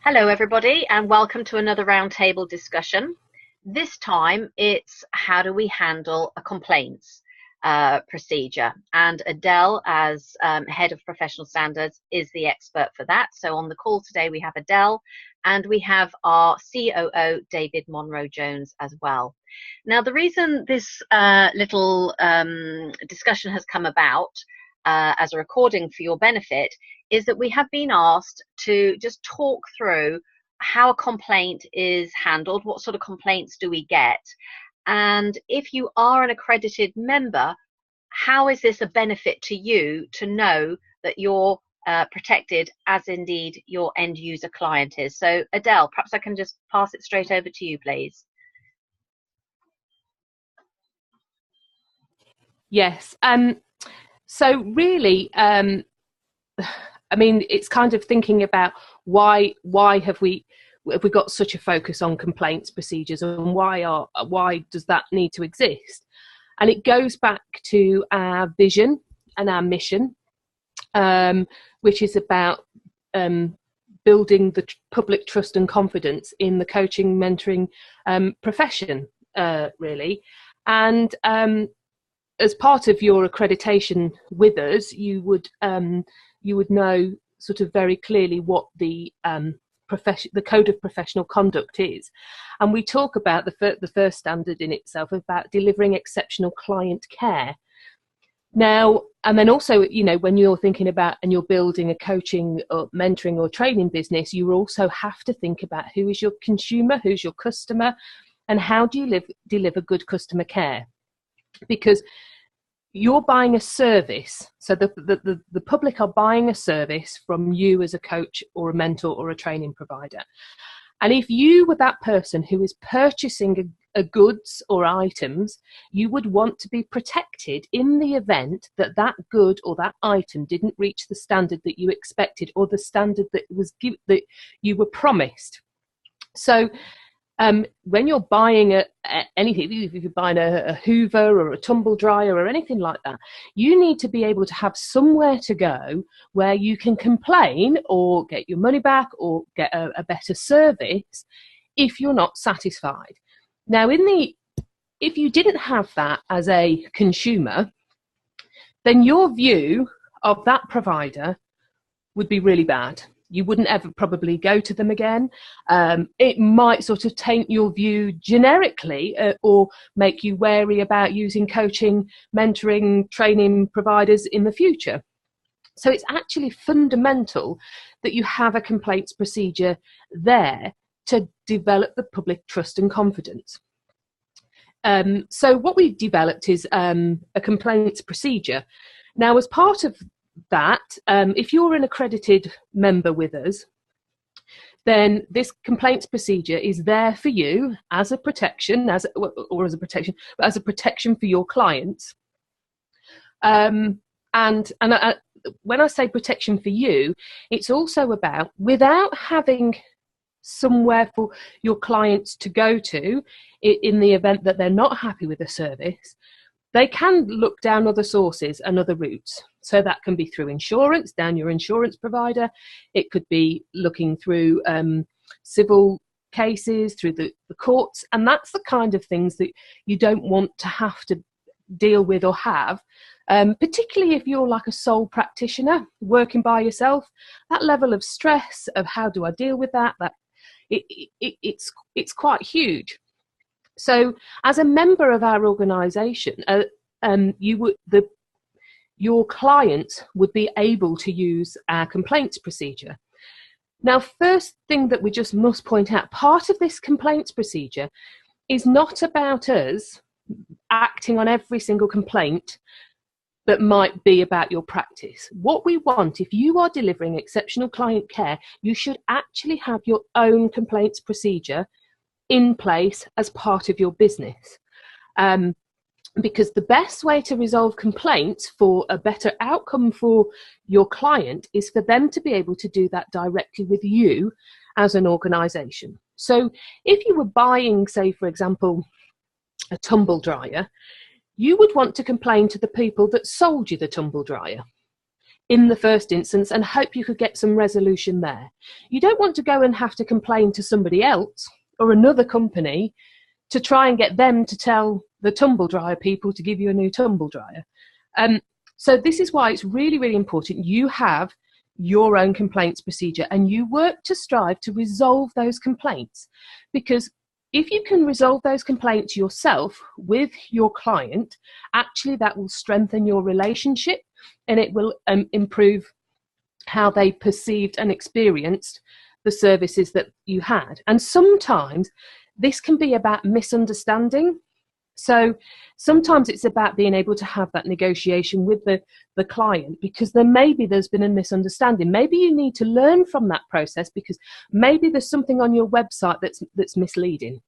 Hello, everybody, and welcome to another roundtable discussion. This time it's how do we handle a complaints procedure? And Adele, as Head of Professional Standards, is the expert for that. So on the call today, we have Adele and we have our COO, David Monro-Jones, as well. Now, the reason this little discussion has come about as a recording for your benefit is that we have been asked to just talk through how a complaint is handled, what sort of complaints do we get, and if you are an accredited member, how is this a benefit to you to know that you're protected as indeed your end user client is. So Adele, perhaps I can just pass it straight over to you, please. Yes. So really, I mean, it's kind of thinking about why have we got such a focus on complaints procedures, and why does that need to exist? And it goes back to our vision and our mission, which is about building the public trust and confidence in the coaching, mentoring profession, really. And as part of your accreditation with us, you would know sort of very clearly what the code of professional conduct is, and we talk about the first standard in itself about delivering exceptional client care. Now, and then also, you know, when you're thinking about and you're building a coaching or mentoring or training business, you also have to think about who is your consumer, who's your customer, and how do you deliver good customer care. Because you're buying a service, so the public are buying a service from you as a coach or a mentor or a training provider. And if you were that person who is purchasing a goods or items, you would want to be protected in the event that that good or that item didn't reach the standard that you expected or the standard that that you were promised. So when you're buying anything, if you're buying a Hoover or a tumble dryer or anything like that, you need to be able to have somewhere to go where you can complain or get your money back or get a better service if you're not satisfied. Now, if you didn't have that as a consumer, then your view of that provider would be really bad. You wouldn't ever probably go to them again. It might sort of taint your view generically or make you wary about using coaching, mentoring, training providers in the future. So it's actually fundamental that you have a complaints procedure there to develop the public trust and confidence. So what we've developed is a complaints procedure. Now, as part of that, if you're an accredited member with us, then this complaints procedure is there for you as a protection, but as a protection for your clients. And when I say protection for you, it's also about, without having somewhere for your clients to go to in the event that they're not happy with a service, they can look down other sources and other routes. So that can be through insurance, down your insurance provider. It could be looking through civil cases, through the courts. And that's the kind of things that you don't want to have to deal with or have, particularly if you're like a sole practitioner working by yourself. That level of stress of how do I deal with that, it's quite huge. So as a member of our organisation, your clients would be able to use our complaints procedure. Now, first thing that we just must point out, part of this complaints procedure is not about us acting on every single complaint that might be about your practice. What we want, if you are delivering exceptional client care, you should actually have your own complaints procedure in place as part of your business. Because the best way to resolve complaints for a better outcome for your client is for them to be able to do that directly with you as an organisation. So if you were buying, say, for example, a tumble dryer, you would want to complain to the people that sold you the tumble dryer. in the first instance and hope you could get some resolution there. You don't want to go and have to complain to somebody else or another company to try and get them to tell the tumble dryer people to give you a new tumble dryer. So this is why it's really, really important you have your own complaints procedure and you work to strive to resolve those complaints. Because if you can resolve those complaints yourself with your client, actually that will strengthen your relationship and it will improve how they perceived and experienced the services that you had. And sometimes this can be about misunderstanding. So sometimes it's about being able to have that negotiation with the client, because there's been a misunderstanding. Maybe you need to learn from that process, because maybe there's something on your website that's misleading.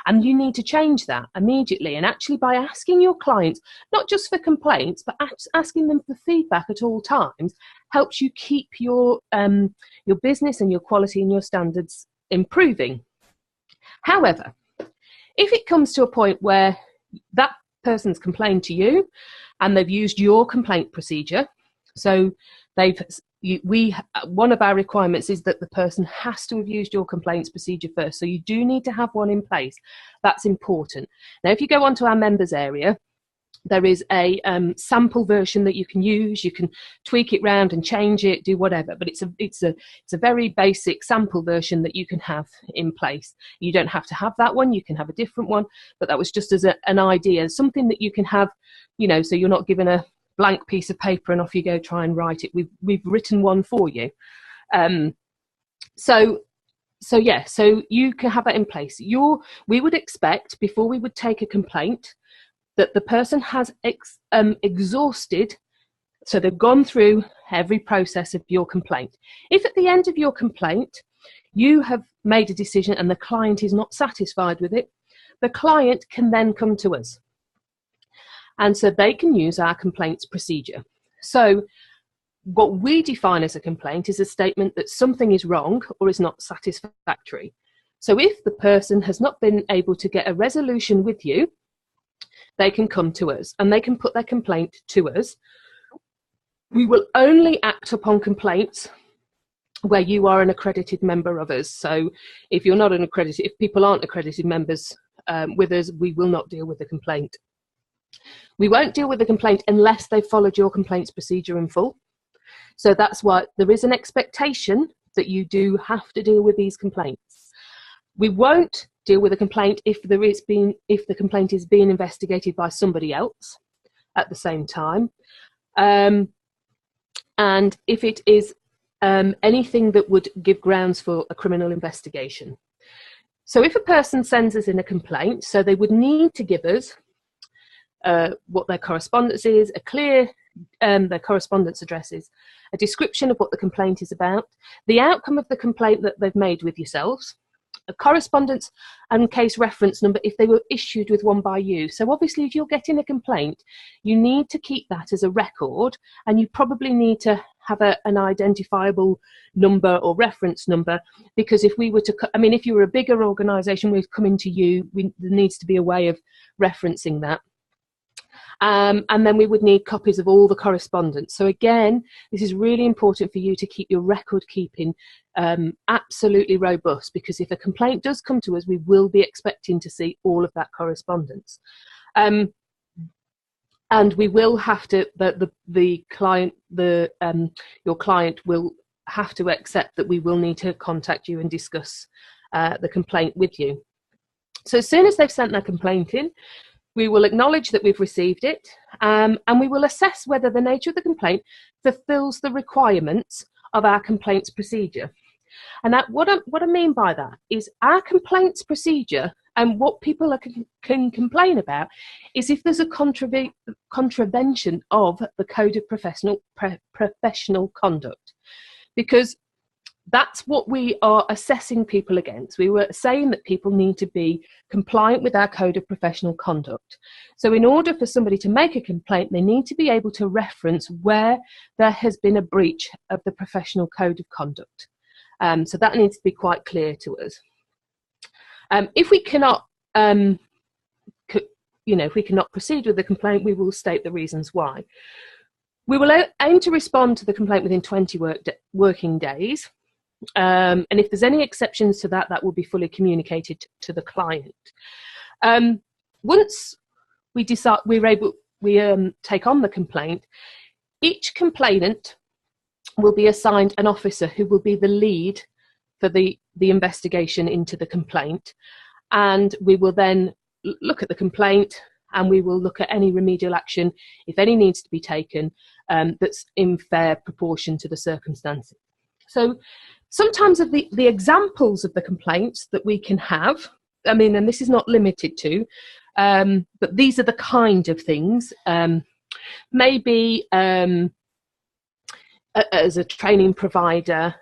And you need to change that immediately. And actually by asking your clients, not just for complaints, but asking them for feedback at all times, helps you keep your business and your quality and your standards improving. However, if it comes to a point where that person's complained to you and they've used your complaint procedure, so one of our requirements is that the person has to have used your complaints procedure first. So you do need to have one in place. That's important. Now, if you go onto our members area, there is a sample version that you can use. You can tweak it round and change it, do whatever, but it's a very basic sample version that you can have in place. You don't have to have that one, you can have a different one, but that was just as an idea, something that you can have, so you're not given a blank piece of paper and off you go try and write it. We've written one for you. So you can have that in place. We would expect, before we would take a complaint, that the person has exhausted, so they've gone through every process of your complaint. If at the end of your complaint you have made a decision and the client is not satisfied with it, the client can then come to us. And so they can use our complaints procedure. So what we define as a complaint is a statement that something is wrong or is not satisfactory. So if the person has not been able to get a resolution with you, they can come to us and they can put their complaint to us. We will only act upon complaints where you are an accredited member of us. So if people aren't accredited members with us, we will not deal with the complaint. We won't deal with the complaint unless they've followed your complaints procedure in full. So that's why there is an expectation that you do have to deal with these complaints. We won't deal with a complaint if the complaint is being investigated by somebody else at the same time, and if it is anything that would give grounds for a criminal investigation. So if a person sends us in a complaint, so they would need to give us what their correspondence is, their correspondence address is, a description of what the complaint is about, the outcome of the complaint that they've made with yourselves, a correspondence and case reference number if they were issued with one by you. So obviously if you're getting a complaint, you need to keep that as a record, and you probably need to have an identifiable number or reference number, because if you were a bigger organisation, we're coming to you, there needs to be a way of referencing that. And then we would need copies of all the correspondence. So again, this is really important for you to keep your record keeping absolutely robust, because if a complaint does come to us, we will be expecting to see all of that correspondence. And we will have to, your client will have to accept that we will need to contact you and discuss the complaint with you. So as soon as they've sent their complaint in, we will acknowledge that we've received it, and we will assess whether the nature of the complaint fulfills the requirements of our complaints procedure. And what I mean by that is our complaints procedure, and what people can complain about is if there's a contravention of the Code of Professional Conduct, because that's what we are assessing people against. We were saying that people need to be compliant with our Code of Professional Conduct. So in order for somebody to make a complaint, they need to be able to reference where there has been a breach of the Professional Code of Conduct. So that needs to be quite clear to us. If we cannot, if we cannot proceed with the complaint, we will state the reasons why. We will aim to respond to the complaint within 20 working days. And if there's any exceptions to that, that will be fully communicated to the client. Once we decide we take on the complaint, each complainant will be assigned an officer who will be the lead for the investigation into the complaint. And we will then look at the complaint, and we will look at any remedial action, if any needs to be taken, that's in fair proportion to the circumstances. So sometimes of the examples of the complaints that we can have, I mean, and this is not limited to, but these are the kind of things, maybe as a training provider,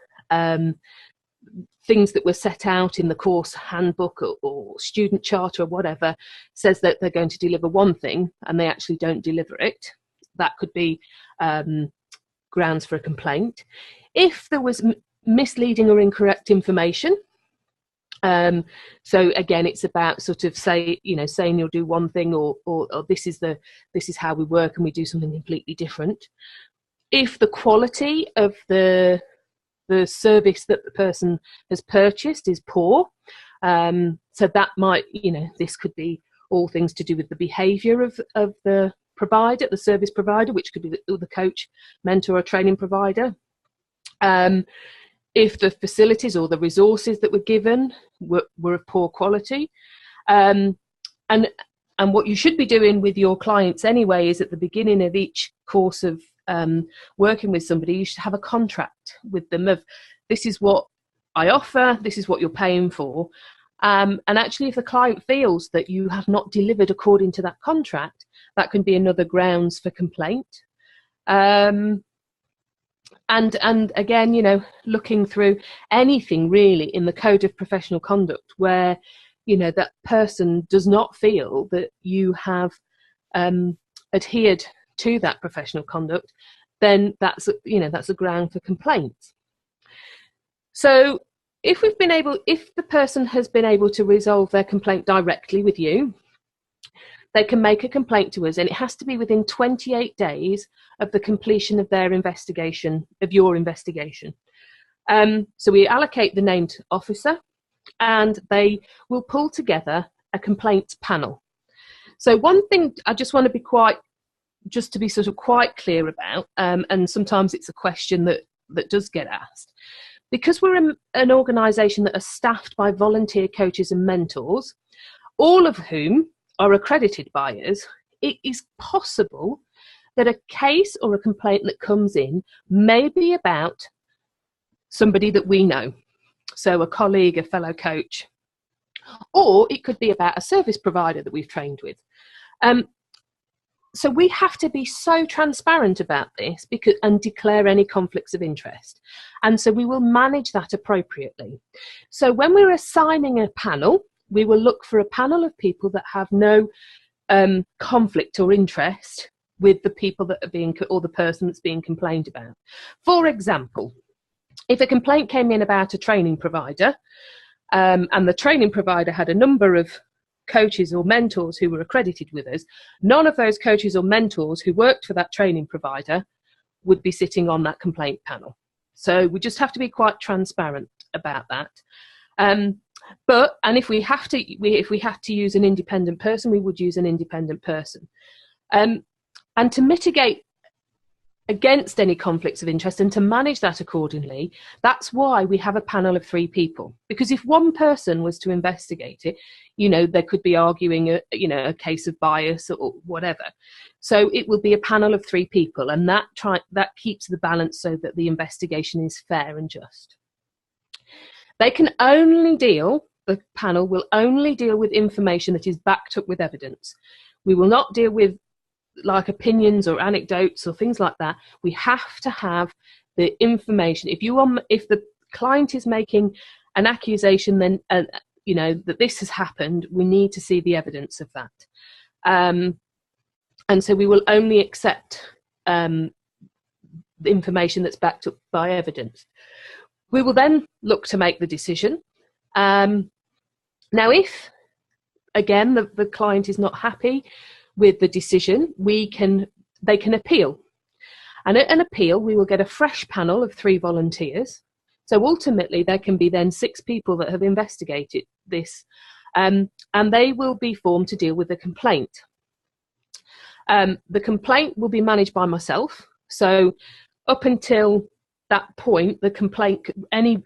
things that were set out in the course handbook or student charter or whatever says that they're going to deliver one thing and they actually don't deliver it. That could be grounds for a complaint. If there was misleading or incorrect information, so again, it's about sort of saying you'll do one thing, or this is how we work and we do something completely different. If the quality of the service that the person has purchased is poor, so that might, this could be all things to do with the behaviour of the provider, the service provider, which could be the coach, mentor, or training provider. If the facilities or the resources that were given were of poor quality, and what you should be doing with your clients anyway is at the beginning of each course of working with somebody, you should have a contract with them of, this is what I offer, this is what you're paying for. And actually, if the client feels that you have not delivered according to that contract, that can be another grounds for complaint. And again, looking through anything really in the Code of Professional Conduct where, that person does not feel that you have adhered to that professional conduct, then that's a ground for complaint. So if the person has been able to resolve their complaint directly with you, they can make a complaint to us, and it has to be within 28 days of the completion of their investigation, of your investigation. So we allocate the named officer, and they will pull together a complaints panel. So one thing I just want to be quite clear about, and sometimes it's a question that does get asked, because we're an organisation that are staffed by volunteer coaches and mentors, all of whom are accredited by us, it is possible that a case or a complaint that comes in may be about somebody that we know, so a colleague, a fellow coach, or it could be about a service provider that we've trained with. So we have to be so transparent about this and declare any conflicts of interest. And so we will manage that appropriately. So when we're assigning a panel, we will look for a panel of people that have no conflict or interest with the people that are or the person that's being complained about. For example, if a complaint came in about a training provider, and the training provider had a number of coaches or mentors who were accredited with us, none of those coaches or mentors who worked for that training provider would be sitting on that complaint panel. So we just have to be quite transparent about that. And if we have to use an independent person, we would use an independent person. And to mitigate against any conflicts of interest and to manage that accordingly, that's why we have a panel of 3 people. Because if one person was to investigate it, they could be arguing a case of bias or whatever. So it will be a panel of 3 people, and that keeps the balance so that the investigation is fair and just. The panel will only deal with information that is backed up with evidence. We will not deal with opinions or anecdotes or things like that. We have to have the information. If the client is making an accusation, then that this has happened, we need to see the evidence of that. And so we will only accept the information that's backed up by evidence. We will then look to make the decision. Now, if again the client is not happy with the decision, they can appeal. And at an appeal, we will get a fresh panel of 3 volunteers. So ultimately, there can be then 6 people that have investigated this, and they will be formed to deal with the complaint. The complaint will be managed by myself. So up until that point, the complaint, any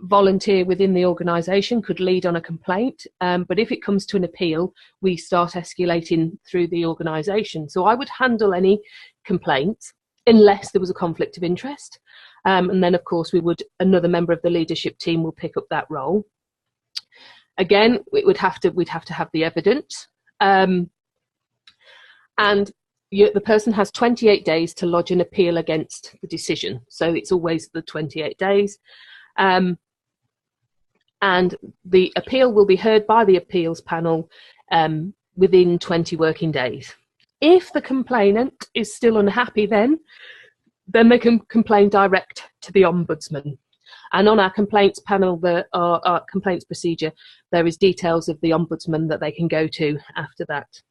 volunteer within the organisation could lead on a complaint, but if it comes to an appeal, we start escalating through the organisation. So I would handle any complaints unless there was a conflict of interest, and then of course another member of the leadership team will pick up that role. Again, we'd have to have the evidence, and the person has 28 days to lodge an appeal against the decision. So it's always the 28 days. And the appeal will be heard by the appeals panel within 20 working days. If the complainant is still unhappy, then they can complain direct to the Ombudsman. And on our complaints panel, our complaints procedure, there is details of the Ombudsman that they can go to after that.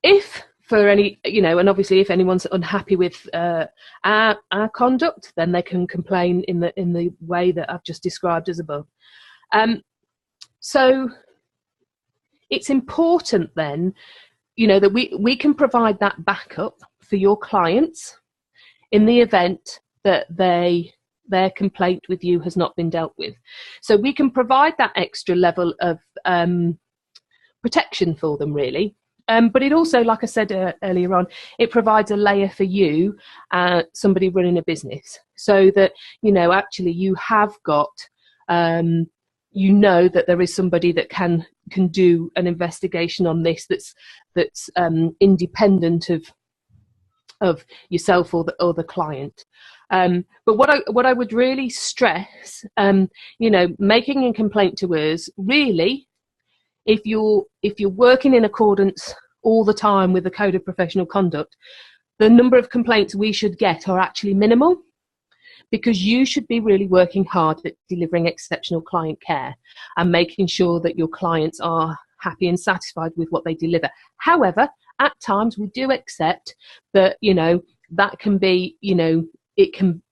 If for any, and obviously if anyone's unhappy with our conduct, then they can complain in the way that I've just described as above. So it's important then, that we can provide that backup for your clients in the event that their complaint with you has not been dealt with. So we can provide that extra level of protection for them, really. But it also, like I said earlier on, it provides a layer for you, somebody running a business, so that, actually you have got, that there is somebody that can do an investigation on this that's independent of yourself or the client. But what I would really stress, making a complaint to us, really, if you're working in accordance all the time with the Code of Professional Conduct, the number of complaints we should get are actually minimal, because you should be really working hard at delivering exceptional client care and making sure that your clients are happy and satisfied with what they deliver. However, at times we do accept that, that can be,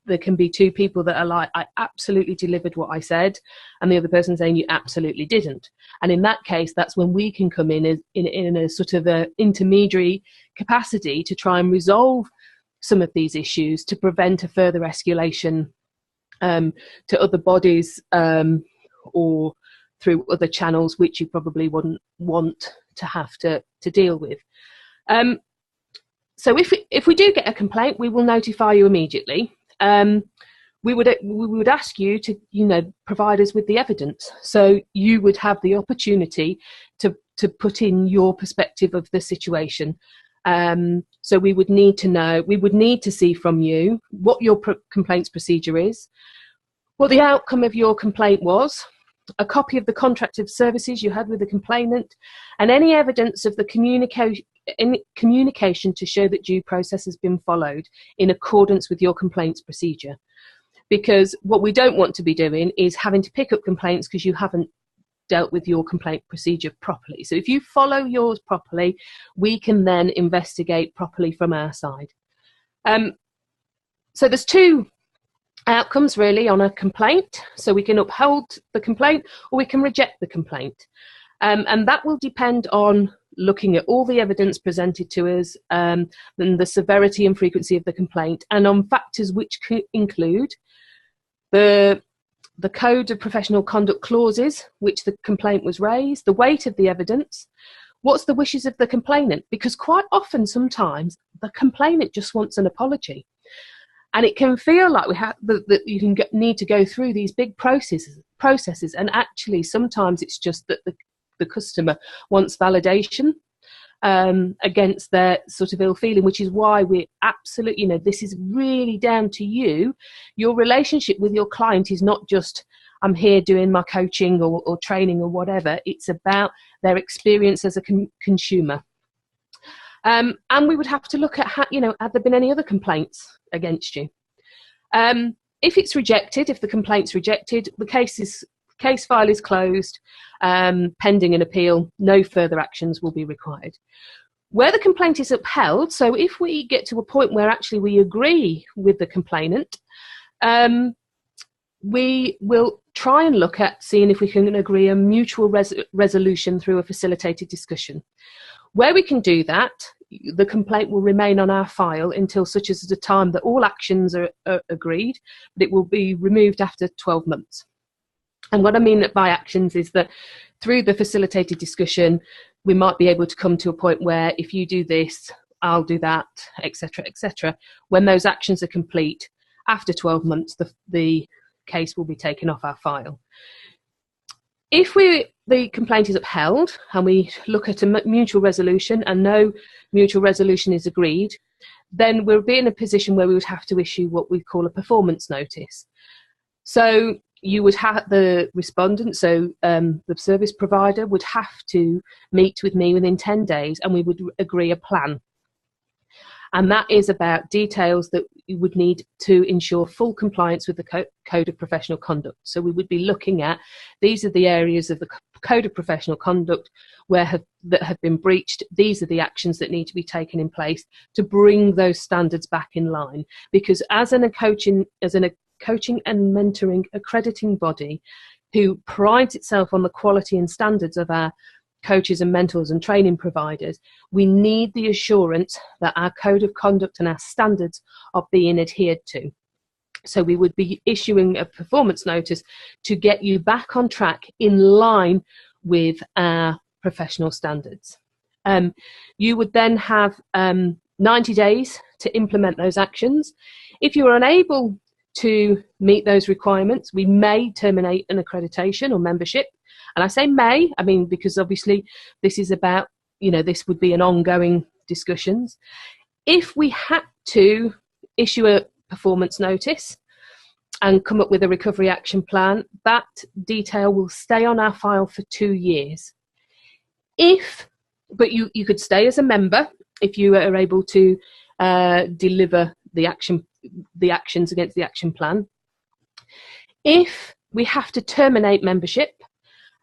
there can be 2 people that are like, I absolutely delivered what I said, and the other person saying you absolutely didn't. And in that case, that's when we can come in a sort of a intermediary capacity to try and resolve some of these issues, to prevent a further escalation to other bodies or through other channels which you probably wouldn't want to have to deal with. So if we do get a complaint, we will notify you immediately. We would ask you to provide us with the evidence, so you would have the opportunity to put in your perspective of the situation. So we would need to see from you what your complaints procedure is, what the outcome of your complaint was, a copy of the contract of services you had with the complainant, and any evidence of the communication to show that due process has been followed in accordance with your complaints procedure. Because what we don't want to be doing is having to pick up complaints because you haven't dealt with your complaint procedure properly. So if you follow yours properly, we can then investigate properly from our side. So there's 2 outcomes really on a complaint. So we can uphold the complaint or we can reject the complaint. And that will depend on looking at all the evidence presented to us, and the severity and frequency of the complaint, and on factors which include the Code of Professional Conduct clauses which the complaint was raised, the weight of the evidence, what's the wishes of the complainant, because quite often sometimes the complainant just wants an apology. And it can feel like that you need to go through these big processes, and actually sometimes it's just that the customer wants validation against their sort of ill feeling, which is why we're absolutely, this is really down to you. Your relationship with your client is not just, I'm here doing my coaching or training or whatever. It's about their experience as a consumer. And we would have to look at, have there been any other complaints against you? If it's rejected, if the complaint's rejected, the case file is closed, pending an appeal. No further actions will be required. Where the complaint is upheld, so if we get to a point where actually we agree with the complainant, we will try and look at seeing if we can agree a mutual resolution through a facilitated discussion. Where we can do that, the complaint will remain on our file until such as the time that all actions are agreed, but it will be removed after 12 months. And what I mean by actions is that through the facilitated discussion, we might be able to come to a point where if you do this, I'll do that, etc., etc. When those actions are complete, after 12 months, the case will be taken off our file. If the complaint is upheld and we look at a mutual resolution and no mutual resolution is agreed, then we'll be in a position where we would have to issue what we call a performance notice. So you would have the respondent, so the service provider would have to meet with me within 10 days and we would agree a plan. And that is about details that you would need to ensure full compliance with the Code of Professional Conduct. So we would be looking at, these are the areas of the Code of Professional Conduct that have been breached. These are the actions that need to be taken in place to bring those standards back in line. Because as a coaching and mentoring accrediting body who prides itself on the quality and standards of our coaches and mentors and training providers, we need the assurance that our code of conduct and our standards are being adhered to. So we would be issuing a performance notice to get you back on track in line with our professional standards. You would then have 90 days to implement those actions. If you are unable to meet those requirements, we may terminate an accreditation or membership. And I say may, I mean, because obviously this is about, this would be an ongoing discussions. If we had to issue a performance notice and come up with a recovery action plan, that detail will stay on our file for 2 years. But you could stay as a member if you are able to deliver the actions against the action plan. If we have to terminate membership,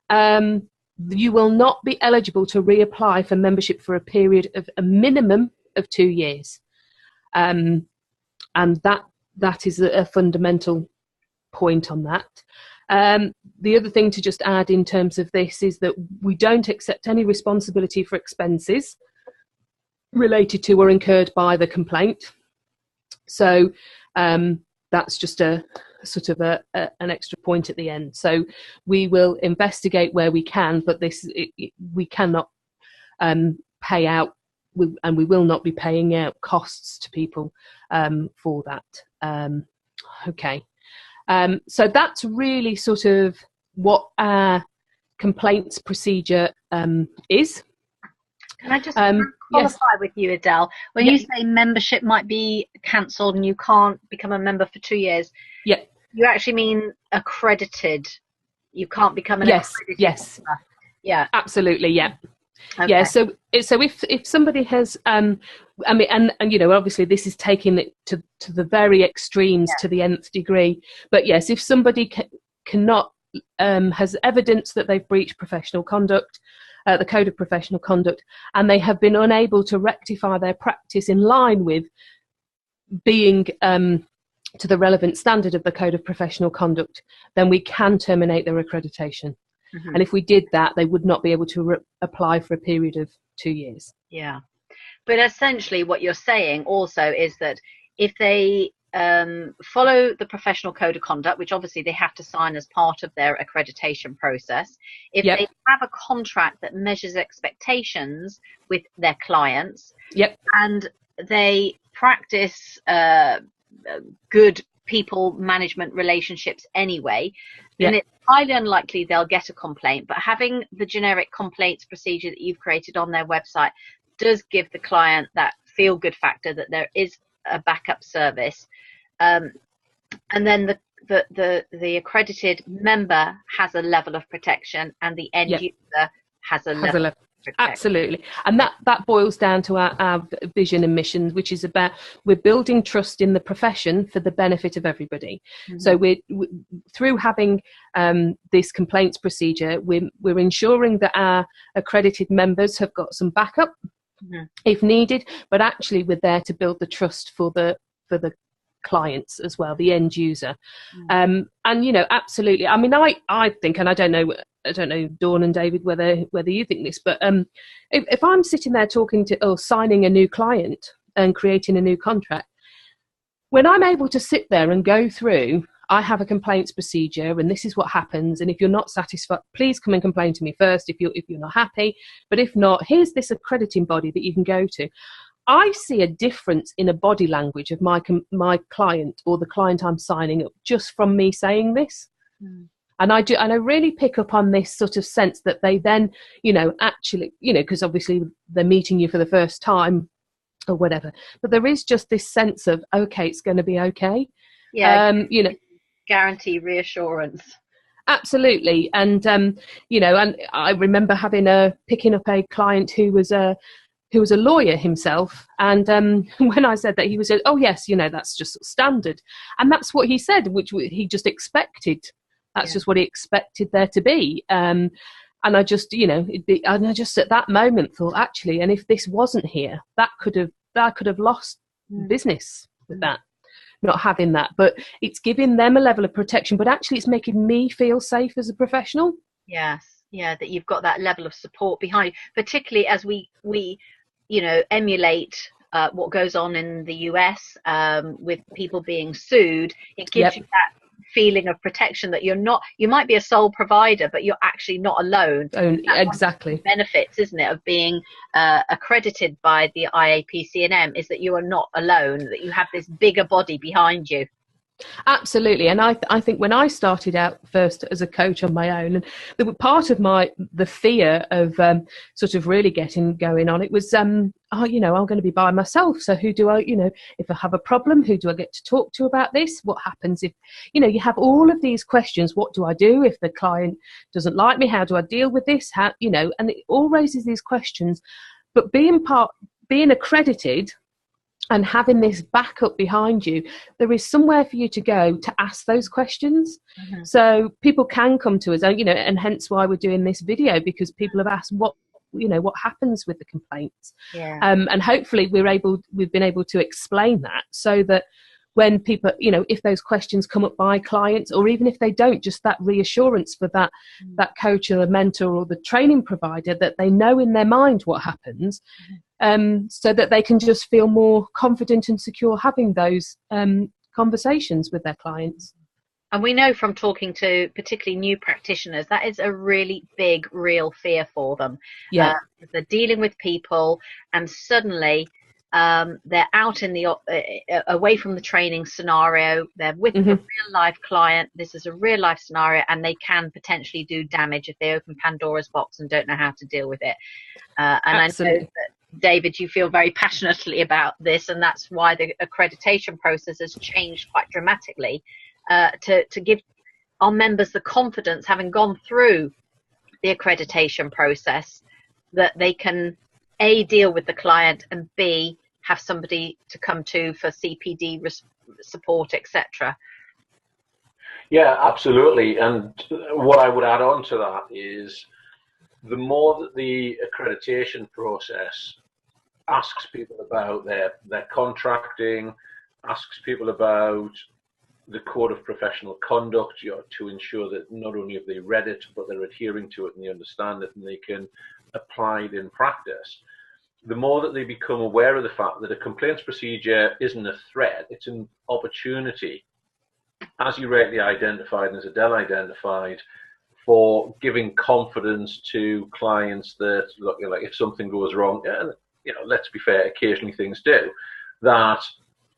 you will not be eligible to reapply for membership for a period of a minimum of 2 years. And that is a fundamental point on that. The other thing to just add in terms of this is that we don't accept any responsibility for expenses related to or incurred by the complaint. So that's just a sort of an extra point at the end. So we will investigate where we can, but we cannot pay out, and we will not be paying out costs to people for that. Okay. So that's really sort of what our complaints procedure is. Can I just qualify yes. with you, Adele? When you say membership might be cancelled and you can't become a member for 2 years, you actually mean accredited. You can't become an accredited member. Yeah, absolutely. Yeah. Okay. Yeah. So if somebody has, I mean, and obviously this is taking it to the very extremes, to the nth degree. But yes, if somebody cannot has evidence that they've breached professional conduct, the Code of Professional Conduct, and they have been unable to rectify their practice in line with being to the relevant standard of the Code of Professional Conduct, then we can terminate their accreditation. Mm-hmm. And if we did that, they would not be able to apply for a period of 2 years. Yeah. But essentially what you're saying also is that if they follow the Professional Code of Conduct, which obviously they have to sign as part of their accreditation process, if they have a contract that measures expectations with their clients, and they practice good people management relationships anyway, then it's highly unlikely they'll get a complaint. But having the generic complaints procedure that you've created on their website does give the client that feel-good factor that there is a backup service, and then the accredited member has a level of protection, and the end user has a level of protection. Absolutely. And that boils down to our vision and mission, which is about we're building trust in the profession for the benefit of everybody. Mm-hmm. So we're through having this complaints procedure, we're ensuring that our accredited members have got some backup if needed, but actually we're there to build the trust for the clients as well, the end user. And you know, absolutely, I mean, I think, and I don't know Dawn and David whether you think this, but if I'm sitting there talking to or signing a new client and creating a new contract, when I'm able to sit there and go through, I have a complaints procedure and this is what happens, and if you're not satisfied, please come and complain to me first if you're not happy, but if not, here's this accrediting body that you can go to. I see a difference in a body language of my client or the client I'm signing up just from me saying this. And I really pick up on this sort of sense that they then, you know, actually, you know, because obviously they're meeting you for the first time or whatever, but there is just this sense of, okay, it's going to be okay. Yeah. You know, guarantee reassurance. Absolutely. And, you know, and I remember picking up a client who was a lawyer himself, and when I said that, he was, oh yes, you know, that's just at that's what he said, which he just expected. That's just what he expected there to be. And I just, you know, and I just at that moment thought, actually, and if this wasn't here, that could have lost business with that, not having that. But it's giving them a level of protection, but actually it's making me feel safe as a professional. Yes, yeah, that you've got that level of support behind, particularly as we you know, emulate what goes on in the US with people being sued. It gives you that feeling of protection that you might be a sole provider, but you're actually not alone. Exactly. Benefits, isn't it, of being accredited by the IAPC&M is that you are not alone, that you have this bigger body behind you. Absolutely. And I think when I started out first as a coach on my own, and there were part of the fear of sort of really getting going on, it was, you know, I'm going to be by myself. So who do I, you know, if I have a problem, who do I get to talk to about this? What happens if, you know, you have all of these questions? What do I do if the client doesn't like me? How do I deal with this? How, you know, and it all raises these questions. But being accredited and having this backup behind you, there is somewhere for you to go to ask those questions. So people can come to us, you know, and hence why we're doing this video, because people have asked what happens with the complaints. And hopefully we've been able to explain that, so that when people, you know, if those questions come up by clients, or even if they don't, just that reassurance for that coach or the mentor or the training provider, that they know in their mind what happens, so that they can just feel more confident and secure having those conversations with their clients. And we know from talking to particularly new practitioners, that is a really big, real fear for them. They're dealing with people and suddenly they're out in the away from the training scenario, they're with a real life client, this is a real life scenario, and they can potentially do damage if they open Pandora's box and don't know how to deal with it. And Absolutely. I know that, David, you feel very passionately about this, and that's why the accreditation process has changed quite dramatically, to give our members the confidence, having gone through the accreditation process, that they can A, deal with the client, and B, have somebody to come to for CPD support, etc. Yeah, absolutely. And what I would add on to that is, the more that the accreditation process asks people about their contracting, asks people about the code of professional conduct, you know, to ensure that not only have they read it, but they're adhering to it and they understand it and they can apply it in practice, the more that they become aware of the fact that a complaints procedure isn't a threat, it's an opportunity, as you rightly identified and as Adele identified, for giving confidence to clients that, look, you know, like if something goes wrong, and you know, let's be fair, occasionally things do, that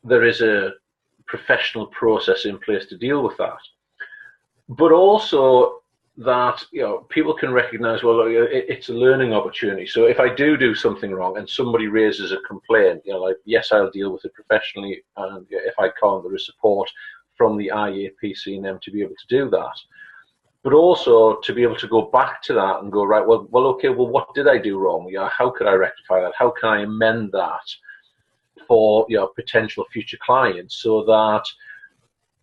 there is a professional process in place to deal with that. But also that, you know, people can recognize, well, it's a learning opportunity. So if I do something wrong and somebody raises a complaint, you know, like, yes, I'll deal with it professionally, and if I can't, there is support from the IAPC&M to be able to do that. But also to be able to go back to that and go, right, well, okay, well, what did I do wrong? You know, how could I rectify that? How can I amend that for, you know, potential future clients, so that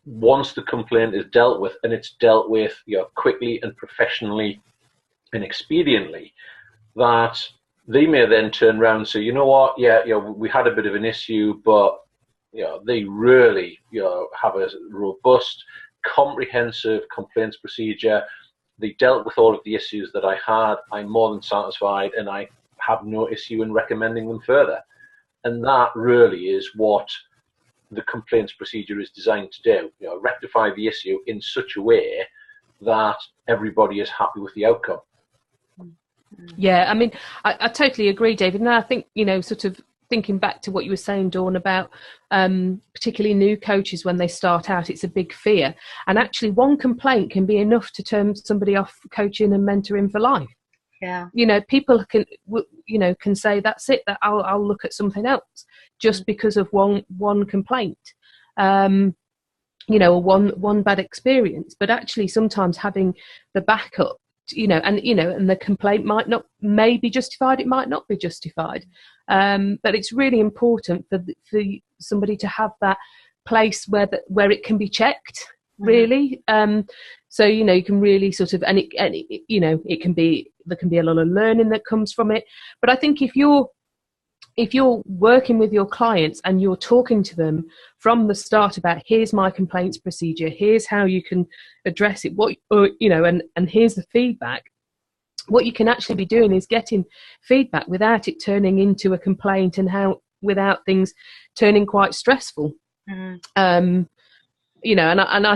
once the complaint is dealt with, and it's dealt with, you know, quickly and professionally and expediently, that they may then turn around and say, you know what, yeah, we had a bit of an issue, but they really have a robust, comprehensive complaints procedure. They dealt with all of the issues that I had. I'm more than satisfied, and I have no issue in recommending them further. And that really is what the complaints procedure is designed to do. Rectify the issue in such a way that everybody is happy with the outcome. Yeah, I mean, I totally agree, David. And I think, sort of thinking back to what you were saying, Dawn, about particularly new coaches when they start out, it's a big fear. And actually, one complaint can be enough to turn somebody off coaching and mentoring for life. Yeah. People can say, that's it, that I'll look at something else just because of one complaint, or one bad experience. But actually, sometimes having the backup, and the complaint may be justified, it might not be justified. But it's really important for somebody to have that place where it can be checked, really. So you can really sort of, and it can be, there can be a lot of learning that comes from it. But I think if you're working with your clients and you're talking to them from the start about, here's my complaints procedure, here's how you can address it, and here's the feedback. What you can actually be doing is getting feedback without it turning into a complaint, and without things turning quite stressful. And I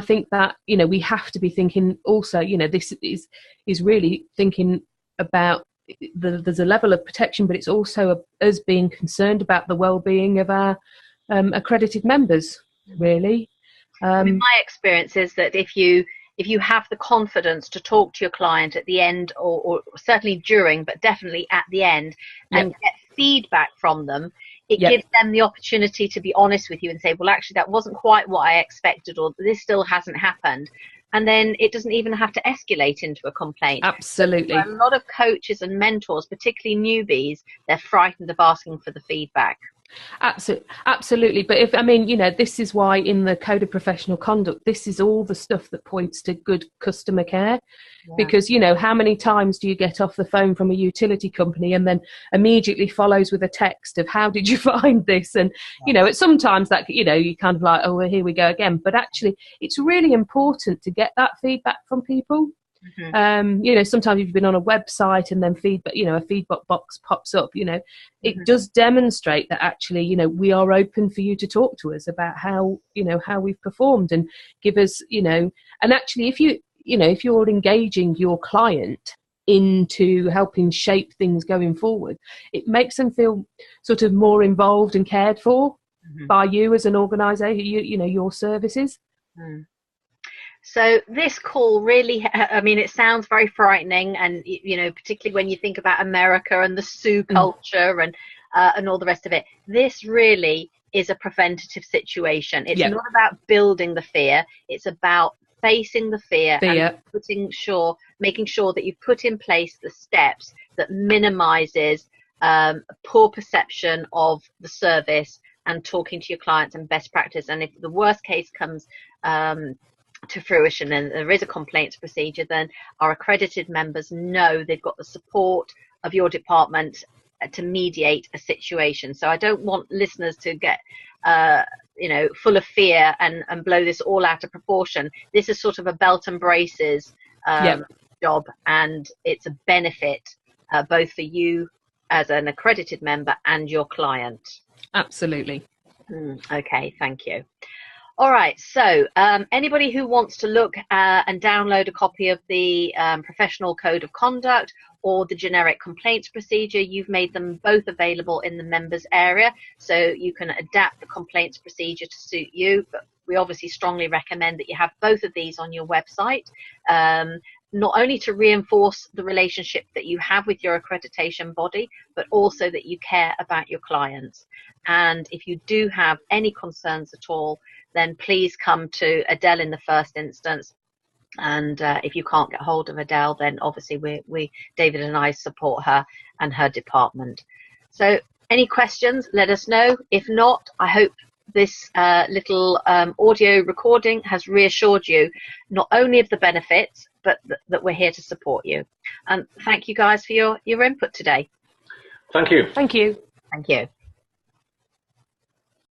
think that, we have to be thinking also, this is really thinking about, there's a level of protection, but it's also us being concerned about the well-being of our accredited members, really. My experience is that if you have the confidence to talk to your client at the end, or certainly during, but definitely at the end, and get feedback from them, it gives them the opportunity to be honest with you and say, well, actually, that wasn't quite what I expected, or this still hasn't happened. And then it doesn't even have to escalate into a complaint. Absolutely. A lot of coaches and mentors, particularly newbies, they're frightened of asking for the feedback. Absolutely. But this is why in the Code of Professional Conduct, this is all the stuff that points to good customer care. Because, how many times do you get off the phone from a utility company and then immediately follows with a text of, how did you find this? And, sometimes that, you kind of like, oh, well, here we go again. But actually, it's really important to get that feedback from people. Sometimes you've been on a website and then a feedback box pops up, it does demonstrate that actually, we are open for you to talk to us about how we've performed, and give us, and actually if you're engaging your client into helping shape things going forward, it makes them feel sort of more involved and cared for by you as an organisation, your services. So this call really, it sounds very frightening, and particularly when you think about America and the Sioux culture and all the rest of it. This really is a preventative situation. It's not about building the fear. It's about facing the fear. And making sure that you put in place the steps that minimises poor perception of the service, and talking to your clients and best practice. And if the worst case comes to fruition and there is a complaints procedure, then our accredited members know they've got the support of your department to mediate a situation. So I don't want listeners to get full of fear and blow this all out of proportion. This is sort of a belt and braces job, and it's a benefit both for you as an accredited member and your client. Absolutely. Okay, thank you. All right, so anybody who wants to look and download a copy of the Professional Code of Conduct or the generic complaints procedure, you've made them both available in the members area, so you can adapt the complaints procedure to suit you. But we obviously strongly recommend that you have both of these on your website, not only to reinforce the relationship that you have with your accreditation body, but also that you care about your clients. And if you do have any concerns at all, then please come to Adele in the first instance. And if you can't get hold of Adele, then obviously we David and I support her and her department. So any questions, let us know. If not, I hope this little audio recording has reassured you not only of the benefits, but that we're here to support you. And thank you guys for your input today. Thank you. Thank you. Thank you.